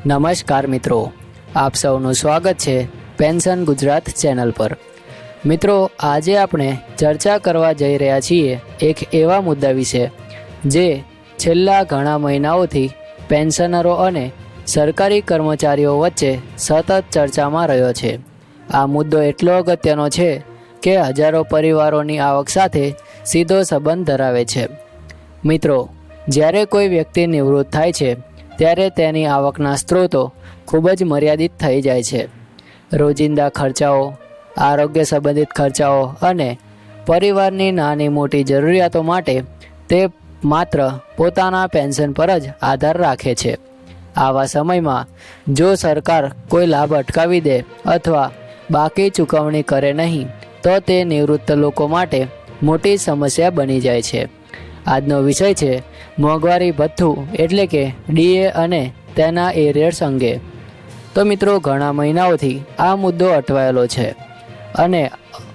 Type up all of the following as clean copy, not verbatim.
નમસ્કાર મિત્રો, આપ સૌનું સ્વાગત છે પેન્શન ગુજરાત ચેનલ પર। મિત્રો, આજે આપણે ચર્ચા કરવા જઈ રહ્યા છીએ એક એવા મુદ્દા વિશે જે છેલ્લા ઘણા મહિનાઓથી પેન્શનરો અને સરકારી કર્મચારીઓ વચ્ચે સતત ચર્ચામાં રહ્યો છે। આ મુદ્દો એટલો અગત્યનો છે કે હજારો પરિવારોની આવક સાથે સીધો સંબંધ ધરાવે છે। મિત્રો, જ્યારે કોઈ વ્યક્તિ નિવૃત્ત થાય છે ત્યારે તેની આવકના સ્ત્રોતો ખૂબ જ મર્યાદિત થઈ જાય છે। રોજિંદા ખર્ચાઓ, આરોગ્ય સંબંધિત ખર્ચાઓ અને પરિવારની નાની મોટી જરૂરિયાતો માટે તે માત્ર પોતાના પેન્શન પર જ આધાર રાખે છે। આવા સમયમાં જો સરકાર કોઈ લાભ અટકાવી દે અથવા બાકી ચૂકવણી કરે નહીં તો તે નિવૃત્ત લોકો માટે મોટી સમસ્યા બની જાય છે। આજનો વિષય છે મોંઘવારી ભથ્થું એટલે કે ડીએ અને તેના એરિયર્સ અંગે। તો મિત્રો, ઘણા મહિનાઓથી આ મુદ્દો અટવાયેલો છે અને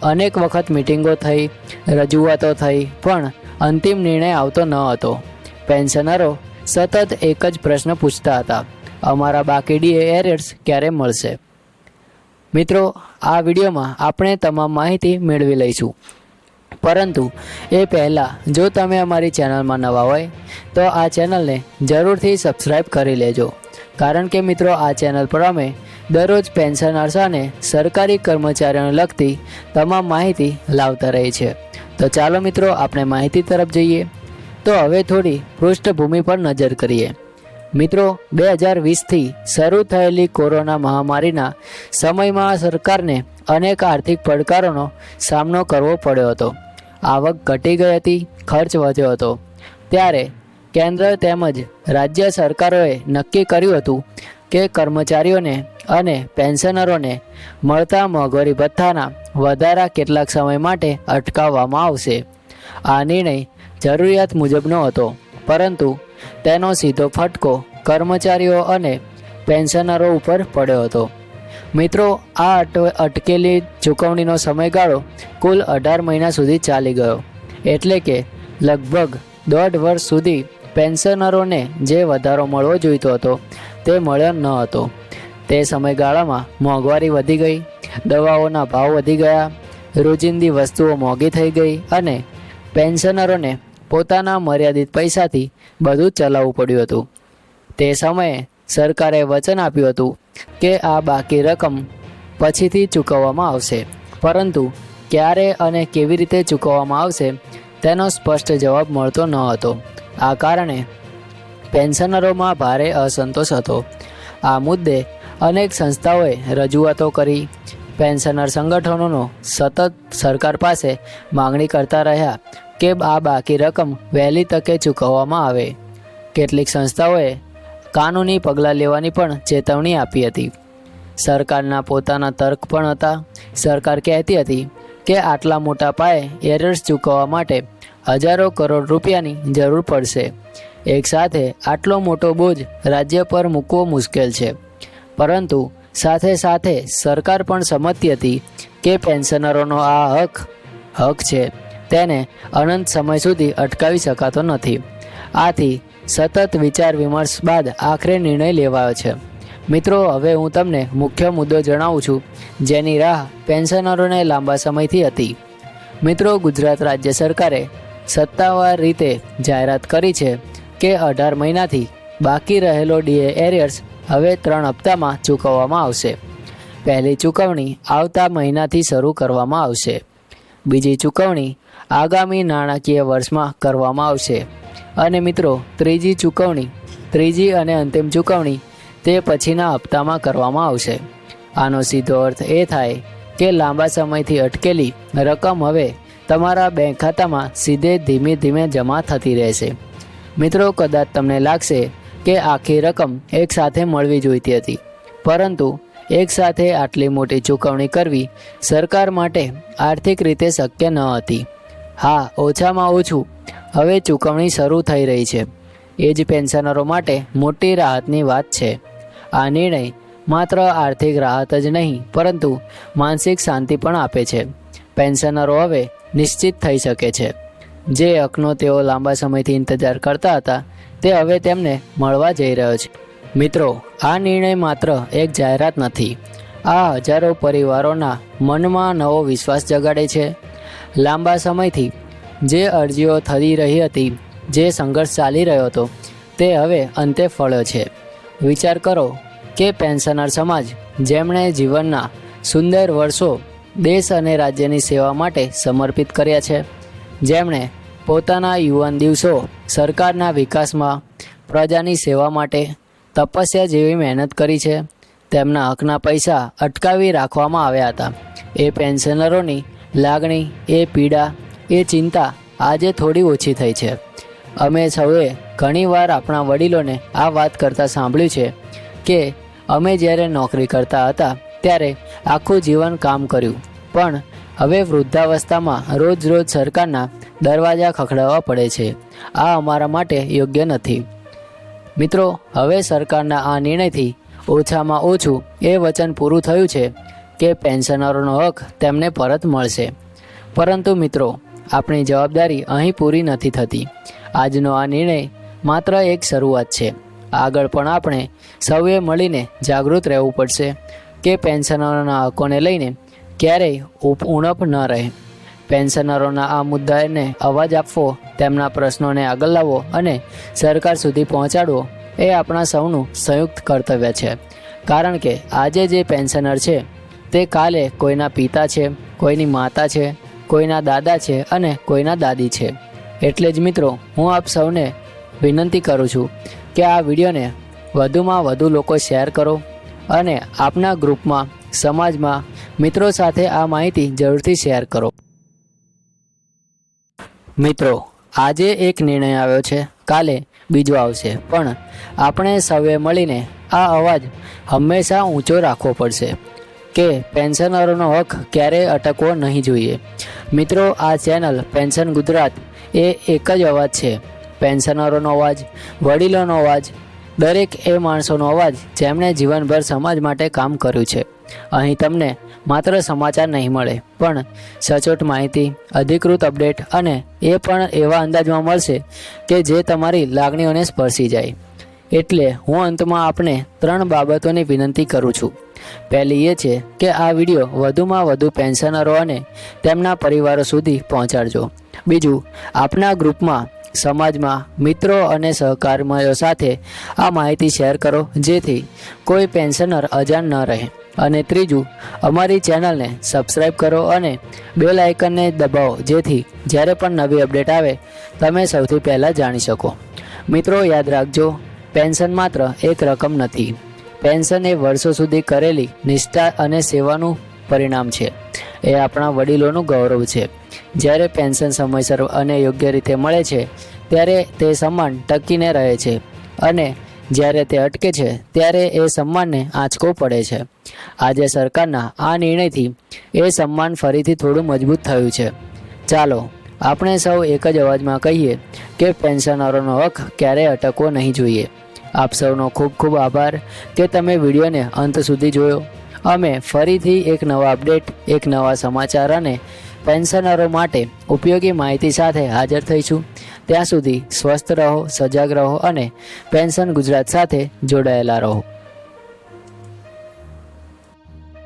અનેક વખત મિટિંગો થઈ, રજૂઆતો થઈ, પણ અંતિમ નિર્ણય આવતો ન હતો। પેન્શનરો સતત એક જ પ્રશ્ન પૂછતા હતા, અમારા બાકી ડીએ એરિયર્સ ક્યારે મળશે? મિત્રો, આ વિડીયોમાં આપણે તમામ માહિતી મેળવી લઈશું, પરંતુ એ પહેલાં જો તમે અમારી ચેનલમાં નવા હોય તો આ ચેનલને જરૂરથી સબસ્ક્રાઈબ કરી લેજો, કારણ કે મિત્રો આ ચેનલ પર અમે દરરોજ પેન્શનર્સ અને સરકારી કર્મચારીઓને લગતી તમામ માહિતી લાવતા રહી છે। તો ચાલો મિત્રો, આપણે માહિતી તરફ જઈએ। તો હવે થોડી પૃષ્ઠભૂમિ પર નજર કરીએ। મિત્રો, 2020થી શરૂ થયેલી કોરોના મહામારીના સમયમાં સરકારને અનેક આર્થિક પડકારોનો સામનો કરવો પડ્યો હતો। આવક ઘટી ગઈ હતી, ખર્ચ વધ્યો હતો। ત્યારે કેન્દ્ર તેમજ રાજ્ય સરકારોએ નક્કી કર્યું હતું કે કર્મચારીઓને અને પેન્શનરોને મળતા મોંઘવારી ભથ્થાના વધારા કેટલાક સમય માટે અટકાવવામાં આવશે। આ નિર્ણય જરૂરિયાત મુજબનો હતો, પરંતુ તેનો સીધો ફટકો કર્મચારીઓ અને પેન્શનરો ઉપર પડ્યો હતો। મિત્રો, આ અટકેલી ચૂકવણીનો સમયગાળો કુલ 18 મહિના સુધી ચાલી ગયો, એટલે કે લગભગ 1.5 વર્ષ સુધી પેન્શનરોને જે વધારો મળવો જોઈતો હતો તે મળ્યો ન હતો। તે સમયગાળામાં મોંઘવારી વધી ગઈ, દવાઓના ભાવ વધી ગયા, રોજિંદી વસ્તુઓ મોંઘી થઈ ગઈ અને પેન્શનરોને પોતાના મર્યાદિત પૈસાથી બધું ચલાવવું પડ્યું હતું। તે સમયે સરકારે વચન આપ્યું હતું કે આ બાકી રકમ પછીથી ચૂકવવામાં આવશે, પરંતુ ક્યારે અને કેવી રીતે ચૂકવવામાં આવશે તેનો સ્પષ્ટ જવાબ મળતો ન હતો। આ કારણે પેન્શનરોમાં ભારે અસંતોષ હતો। આ મુદ્દે અનેક સંસ્થાઓએ રજૂઆતો કરી, પેન્શનર સંગઠનોનો સતત સરકાર પાસે માંગણી કરતા રહ્યા કે આ બાકી રકમ વહેલી તકે ચૂકવવામાં આવે। કેટલીક સંસ્થાઓએ કાનૂની પગલાં લેવાની પણ ચેતવણી આપી હતી। સરકારના પોતાના તર્ક પણ હતા। સરકાર કહેતી હતી કે આટલા મોટા પાયે એરર્સ ચૂકવવા માટે હજારો કરોડ રૂપિયાની જરૂર પડશે। એકસાથે આટલો મોટો બોજ રાજ્ય પર મૂકવો મુશ્કેલ છે, પરંતુ સાથે સાથે સરકાર પણ સમજતી હતી કે પેન્શનરોનો આ હક છે, તેને અનંત સમય સુધી અટકાવી શકાતો નથી। આથી સતત વિચાર વિમર્શ બાદ આખરે નિર્ણય લેવાયો છે। મિત્રો, હવે હું તમને મુખ્ય મુદ્દો જણાવું છું જેની રાહ પેન્શનરોને લાંબા સમયથી હતી। મિત્રો, ગુજરાત રાજ્ય સરકારે સત્તાવાર રીતે જાહેરાત કરી છે કે 18 મહિનાથી બાકી રહેલો ડીએ એરિયર્સ હવે 3 હપ્તામાં ચૂકવવામાં આવશે। પહેલી ચૂકવણી આવતા મહિનાથી શરૂ કરવામાં આવશે, બીજી ચૂકવણી આગામી નાણાકીય વર્ષમાં કરવામાં આવશે અને મિત્રો ત્રીજી અને અંતિમ ચૂકવણી તે પછીના હપ્તામાં કરવામાં આવશે। આનો સીધો અર્થ એ થાય કે લાંબા સમયથી અટકેલી રકમ હવે તમારા બેંક ખાતામાં સીધે ધીમે ધીમે જમા થતી રહેશે। મિત્રો, કદાચ તમને લાગશે કે આખી રકમ એકસાથે મળવી જોઈતી હતી, પરંતુ એકસાથે આટલી મોટી ચૂકવણી કરવી સરકાર માટે આર્થિક રીતે શક્ય ન હતી। હા, ઓછામાં ઓછું હવે ચૂકવણી શરૂ થઈ રહી છે, એ જ પેન્શનરો માટે મોટી રાહતની વાત છે। આ નિર્ણય માત્ર આર્થિક રાહત જ નહીં, પરંતુ માનસિક શાંતિ પણ આપે છે। પેન્શનરો હવે નિશ્ચિત થઈ શકે છે, જે હકનો તેઓ લાંબા સમયથી ઇંતજાર કરતા હતા તે હવે તેમને મળવા જઈ રહ્યો છે। મિત્રો, આ નિર્ણય માત્ર એક જાહેરાત નથી. આ હજારો પરિવારોના મનમાં નવો વિશ્વાસ જગાડે છે. લાંબા સમયથી જે અરજીઓ થઈ રહી હતી, જે સંઘર્ષ ચાલી રહ્યો હતો, તે હવે અંતે ફળ્યો છે. વિચાર કરો કે પેન્શનર સમાજ, જેમણે જીવનના સુંદર વર્ષો દેશ અને રાજ્યની સેવા માટે સમર્પિત કર્યા છે, જેમણે પોતાના યુવાન દિવસો સરકારના વિકાસમાં, પ્રજાની સેવા માટે તપસ્યા જેવી મહેનત કરી છે, તેમના હકના પૈસા અટકાવી રાખવામાં આવ્યા હતા. એ પેન્શનરોની લાગણી, એ પીડા, એ ચિંતા આજે થોડી ઓછી થઈ છે. અમે સૌએ ઘણીવાર આપણા વડીલોને આ વાત કરતાં સાંભળ્યું છે કે અમે જ્યારે નોકરી કરતા હતા ત્યારે આખું જીવન કામ કર્યું, પણ હવે વૃદ્ધાવસ્થામાં રોજ રોજ સરકારના દરવાજા ખખડાવવા પડે છે. આ અમારા માટે યોગ્ય નથી. મિત્રો, હવે સરકારના આ નિર્ણયથી ઓછામાં ઓછું એ વચન પૂરું થયું છે કે પેન્શનરોનો હક તેમને પરત મળશે. પરંતુ મિત્રો, આપણી જવાબદારી અહીં પૂરી નથી થતી. આજનો આ નિર્ણય માત્ર એક શરૂઆત છે. આગળ પણ આપણે સૌએ મળીને જાગૃત રહેવું પડશે કે પેન્શનરોના હકોને લઈને ક્યારેય ઉણપ ન રહે. પેન્શનરોના આ મુદ્દાને અવાજ આપવો, તેમના પ્રશ્નોને આગળ લાવવો અને સરકાર સુધી પહોંચાડવો એ આપણા સૌનું સંયુક્ત કર્તવ્ય છે. કારણ કે આજે જે પેન્શનર છે તે કાલે કોઈના પિતા છે, કોઈની માતા છે, કોઈના દાદા છે અને કોઈના દાદી છે. એટલે જ મિત્રો, હું આપ સૌને વિનંતી કરું છું કે આ વિડીયોને વધુમાં વધુ લોકો શેર કરો અને આપના ગ્રુપમાં, સમાજમાં, મિત્રો સાથે આ માહિતી જરૂરથી શેર કરો. મિત્રો, આજે એક નિર્ણય આવ્યો છે, કાલે બીજો આવશે, પણ આપણે સૌએ મળીને આ અવાજ હંમેશા ઊંચો રાખવો પડશે કે પેન્શનરોનો હક ક્યારેય અટકવો નહીં જોઈએ. મિત્રો, આ ચેનલ પેન્શન ગુજરાત એ એક જ અવાજ છે. પેન્શનરોનો અવાજ, વડીલોનો અવાજ, દરેક એ માણસોનો અવાજ જેમણે જીવનભર સમાજ માટે કામ કર્યું છે. અહીં તમને માત્ર સમાચાર નહીં મળે, પણ સચોટ માહિતી, અધિકૃત અપડેટ અને એ પણ એવા અંદાજમાં મળશે કે જે તમારી લાગણીઓને સ્પર્શી જાય. એટલે હું અંતમાં આપને 3 બાબતોની વિનંતી કરું છું. પહેલી એ છે કે આ વિડીયો વધુમાં વધુ પેન્શનરો અને તેમના પરિવારો સુધી પહોંચાડજો. બીજું, આપના ગ્રુપમાં, સમાજમાં, મિત્રો અને સહકર્મીઓ સાથે આ માહિતી શેર કરો જેથી કોઈ પેન્શનર અજાણ ન રહે. અને ત્રીજું, અમારી ચેનલને સબસ્ક્રાઈબ કરો અને બેલ આઇકનને દબાવો જેથી જ્યારે પણ નવી અપડેટ આવે તમે સૌથી પહેલાં જાણી શકો. મિત્રો, યાદ રાખજો, પેન્શન માત્ર એક રકમ નથી. પેન્શન એ વર્ષો સુધી કરેલી નિષ્ઠા અને સેવાનું પરિણામ છે. એ આપણા વડીલોનું ગૌરવ છે. જ્યારે પેન્શન સમયસર અને યોગ્ય રીતે મળે છે ત્યારે તે સન્માન ટકીને રહે છે અને જ્યારે તે અટકે છે ત્યારે એ સન્માનને આંચકો પડે છે. આજે સરકારના આ નિર્ણયથી એ સન્માન ફરીથી થોડું મજબૂત થયું છે. ચાલો આપણે સૌ એક જ અવાજમાં કહીએ કે પેન્શનરોનો હક ક્યારેય અટકવો નહીં જોઈએ. આપ સૌનો ખૂબ ખૂબ આભાર કે તમે વિડીયોને અંત સુધી જોયો. અમે ફરીથી એક નવા અપડેટ, એક નવા સમાચાર અને પેન્શનરો માટે ઉપયોગી માહિતી સાથે હાજર થઈશું. ત્યાં સુધી સ્વસ્થ રહો, સજાગ રહો અને પેન્શન ગુજરાત સાથે જોડાયેલા રહો.